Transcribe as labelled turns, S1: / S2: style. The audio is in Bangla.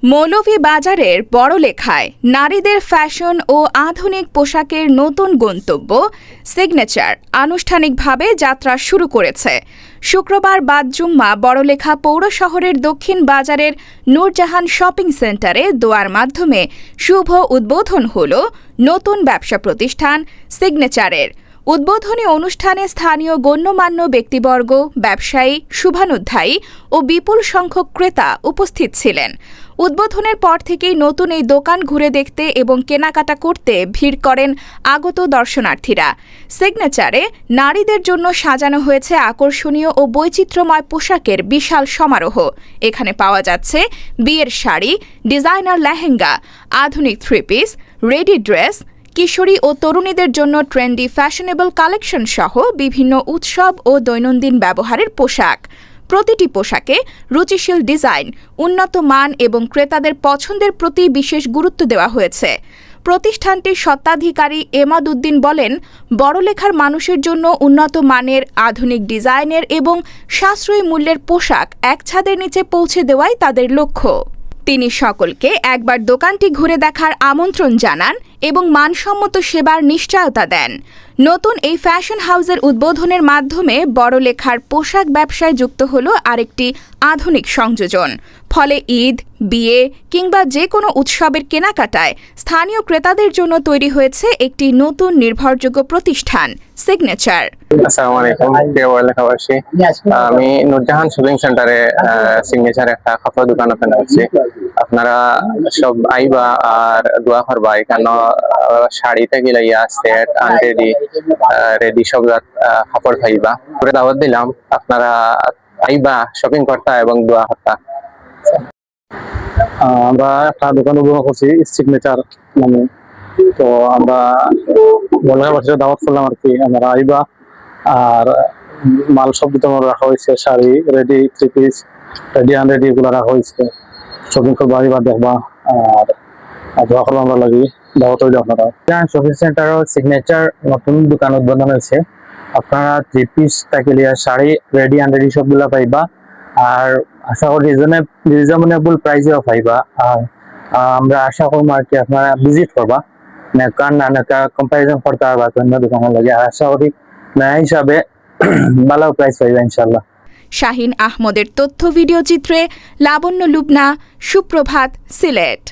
S1: মৌলভীবাজারের বড়লেখায় নারীদের ফ্যাশন ও আধুনিক পোশাকের নতুন গন্তব্য সিগনেচার আনুষ্ঠানিকভাবে যাত্রা শুরু করেছে। শুক্রবার বাদ জুম্মা বড়লেখা পৌর শহরের দক্ষিণ বাজারের নূরজাহান শপিং সেন্টারে দোয়ার মাধ্যমে শুভ উদ্বোধন হল নতুন ব্যবসা প্রতিষ্ঠান সিগনেচারের। উদ্বোধনী অনুষ্ঠানে স্থানীয় গণ্যমান্য ব্যক্তিবর্গ, ব্যবসায়ী, শুভানুধ্যায়ী ও বিপুল সংখ্যক ক্রেতা উপস্থিত ছিলেন। উদ্বোধনের পর থেকেই নতুন এই দোকান ঘুরে দেখতে এবং কেনাকাটা করতে ভিড় করেন আগত দর্শনার্থীরা। সিগনেচারে নারীদের জন্য সাজানো হয়েছে আকর্ষণীয় ও বৈচিত্র্যময় পোশাকের বিশাল সমারোহ। এখানে পাওয়া যাচ্ছে বিয়ের শাড়ি, ডিজাইনার লেহেঙ্গা, আধুনিক থ্রি পিস, রেডি ড্রেস, কিশোরী ও তরুণীদের জন্য ট্রেন্ডি ফ্যাশনেবল কালেকশন সহ বিভিন্ন উৎসব ও দৈনন্দিন ব্যবহারের পোশাক। প্রতিটি পোশাকে রুচিশীল ডিজাইন, উন্নত মান এবং ক্রেতাদের পছন্দের প্রতি বিশেষ গুরুত্ব দেওয়া হয়েছে। প্রতিষ্ঠানটির স্বত্বাধিকারী এমাদ উদ্দিন বলেন, বড়লেখার মানুষের জন্য উন্নত মানের, আধুনিক ডিজাইনের এবং সাশ্রয়ী মূল্যের পোশাক এক ছাদের নিচে পৌঁছে দেওয়াই তাদের লক্ষ্য। তিনি সকলকে একবার দোকানটি ঘুরে দেখার আমন্ত্রণ জানান এবং মানসম্মত সেবার নিশ্চয়তা দেন। নতুন এই ফ্যাশন হাউসের উদ্বোধনের মাধ্যমে বড়লেখার পোশাক ব্যবসায় যুক্ত হল আরেকটি আধুনিক সংযোজন। ফলে ঈদ, বিয়ে কিংবা যে কোনো উৎসবের কেনাকাটায় স্থানীয় ক্রেতাদের জন্য তৈরি হয়েছে একটি নতুন নির্ভরযোগ্য প্রতিষ্ঠান সিগনেচার।
S2: আসসালামু আলাইকুম প্রিয় বড়লেখাবাসী, আমি নূরজাহান শপিং সেন্টারে সিগনেচার একটা কাপড় দোকান ওপেন করছি। আপনারা সব আইবা আর দোয়া করবা। এখানে শাড়ি থেকে লাইয়া সেট আনরেডি রেডি সব কাপড় খাইবা করে দাওয়াত দিলাম। আপনারা আইবা শপিং করতা এবং দোয়া করতা।
S3: আমরা একটা দোকান ওপেন করছি সিগনেচার নামে। তো আমরা বড়লেখাবাসীরা দাওয়াত করলাম আর কি, আমরা আইবা আর মাল সব তোমার রাখা হয়েছে, sari, ready, three piece, ready unready এগুলো রাখা হয়েছে। শপিং করবো, আইবা দেখবা আর দোয়া করবো আমরা লাগি। দাওয়াত হইলে আপনারা
S4: শপিং সেন্টার সিগনেচার নতুন দোকান উদ্বোধন হয়েছে। আপনারা থ্রি পিস থেকে শাড়ি, রেডি আনরেডি সবগুলা পাইবা আর আশা করি রিজনেবল প্রাইসেও পাইবা। আর আমরা আশা করবো আর কি আপনারা ভিজিট করবা, কম্পারিজন করতে পারবা অন্য দোকানের লাগে। আর আশা করি নয়া হিসাবে ভালো প্রাইস পাইবা ইনশাল্লাহ।
S1: শাহিন আহমদের তথ্য ভিডিও চিত্রে লাবণ্য লুবনা, সুপ্রভাত, সিলেট।